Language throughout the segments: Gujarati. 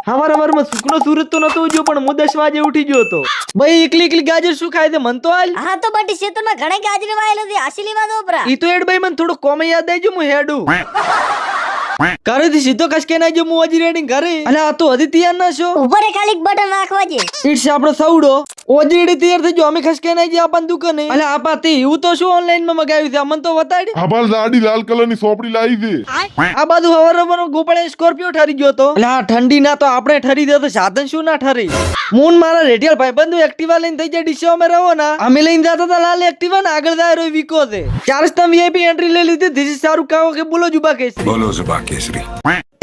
હવારમાં સુકનો સુરત તો નતો ઉજ્યો પણ હું 10 વાગે ઉઠી ગયો હતો. ભાઈ એકલી ગાજર શું ખાય છે મન તો હાલ. હા તો બટી શેતરમાં ઘણે ગાજરી વાયેલો છે આશી લેવા દો બરા. ઈ તો એડ ભાઈ મને થોડું કોમે યાદ આવી જો હું હેડું ઘરેથી સીધો કસકે ના જો હું હજી રેડી ઘરે. અને આ તો હજી તૈયાર ના છો. ઉપર ખાલી બટન નાખવા છે. ઈટ્સ આપણો સવડો ઓજી રેડી તૈયાર થઈ જો અમે ખસકે ના જે આપણ દુકાને. અને આપા તે એવું તો શું ઓનલાઈન માં મગાવ્યું છે અમન તો બતાડી. આબાલ દાડી લાલ કલર ની સોપડી લાવી દે. આ બાજુ હવારમાં ગોપાળે સ્કોર્પિયો ઠરી ગયો તો. એટલે આ ઠંડી ના તો આપણે ઠરી દે તો સાધન શું ના ઠરી. મૂન મારા રેડિયલ ભાઈબંધો એક્ટિવા લઈને થઈ જાય ડીશો અમે રહો ના. અમે લઈને જતા હતા લાલ એક્ટિવા ને આગળ જાય રહ્યો વીકો છે. ચાર સ્તંભ વીઆઈપી એન્ટ્રી લઈ લીધી. ધીસ ઇઝ શાહરુખ કાવો કે બોલો જુબા કેસરી. બોલો જુબા કેસરી.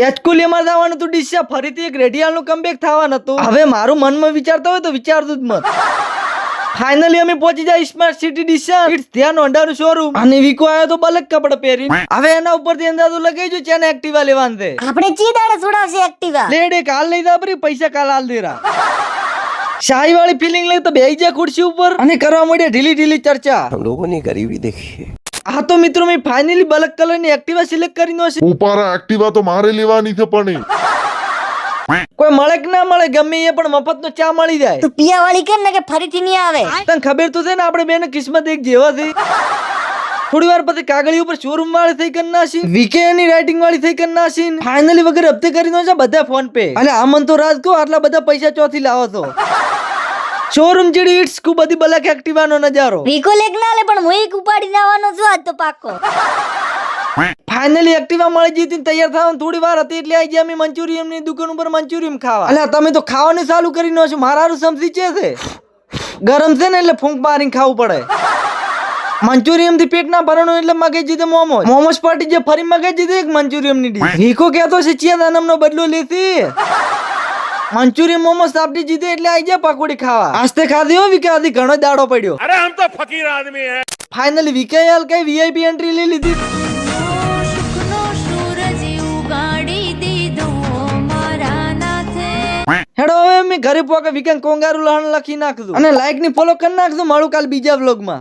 એચકુલી માં જવાનું તું ડીશા ફરીથી એક રેડિયલ નું કમબેક થવાનું હતું. હવે મારું મનમાં વિચારતા હોય તો વિચારતું જ મત. ફાઇનલી અમે પહોંચી જાય સ્માર્ટ સિટી ડીશા. ઇટ્સ ધ્યાન હોન્ડાનું શોરૂમ. અને વીકો આવ્યો તો બલક કપડા પહેરીને. હવે એના ઉપરથી અંદાજો લગાઈ જો ચેને એક્ટિવા લેવાનું છે. આપણે ચી દાડે છોડાવશે એક્ટિવા. લેડે કાલ લઈ જા પરી પૈસા કાલ આલ દેરા. શાહી વાળી ફીલિંગ લઈ તો બેહી જા ખુરશી ઉપર અને કરવા માંડ્યા ઢીલી ચર્ચા. हम लोगों ने गरीबी देखी है. હા તો મિત્રો મેં ફાઇનલી બલક કલર ની એક્ટિવા સિલેક્ટ કરી નો છે. ઉપારા એક્ટિવા તો મારે લેવાની છે પણ કોઈ મળે કે ના મળે ગમે એ પણ મફત નો ચા મળી જાય. તું પિયા વાળી કર ને કે ફરીથી નહીં આવે. તને ખબર તો છે ને આપણે બેને કિસ્મત એક જેવા છે. થોડી વાર પછી કાગળી ઉપર શોરૂમ વાળી થઈ કરી નાસી. વીકે ની રાઇટિંગ વાળી થઈ કરી નાસી. ફાઇનલી વગર હપ્તે કરી નો છે બધા ફોન પે. અને આમન તો રાજ કહો આટલા બધા પૈસા ચોથી લાવો છો. શોરૂમ જેડી ઇટ્સ ખૂબ બધી બલક એક્ટિવા નો નજારો. વીકો લેક ના લે પણ હું એક ઉપાડી જવાનો છું આજ તો પાક્કો. ફાઇનલી એક્ટિવા મળી જીતી તૈયાર થવાનું થોડી વાર હતી એટલે આવી ગયા અમે મંચુરિયમ ની દુકાન ઉપર મંચુરિયમ ખાવા. અલ્યા તમે તો ખાવાનું ચાલુ કરી નો છો. મારું સમજી છે ગરમ છે ને એટલે ફૂંક મારીને ખાવું પડે. મંચુરિયમ થી પેટ ના ભરવાનું એટલે મગાઈ જીધે મોમોસ પાર્ટી જે ફરી મગાઈ જીધે એક મંચુરિયમ ની ડીશ. વીકો કહેતો છે ચિયા દાનમ નો બદલો લેતી. મંચુરિયમ મોમોસ આપડી જીધે એટલે આવી ગયા પકોડી ખાવા. આસ્તે ખાધી હો વીકે આધી ઘણો દાડો પડ્યો. अरे हम तो फकीर आदमी हैं. ફાઇનલી વીકે હાલ કઈ વીઆઈપી એન્ટ્રી લઈ લીધી. હેડો હવે મેં ઘરે પોકે વીકેન્ડ કોંગારું લહણ લખી નાખજો અને લાઈક ની ફોલો કરી નાખજો. મળું કાલ બીજા વ્લોગ માં.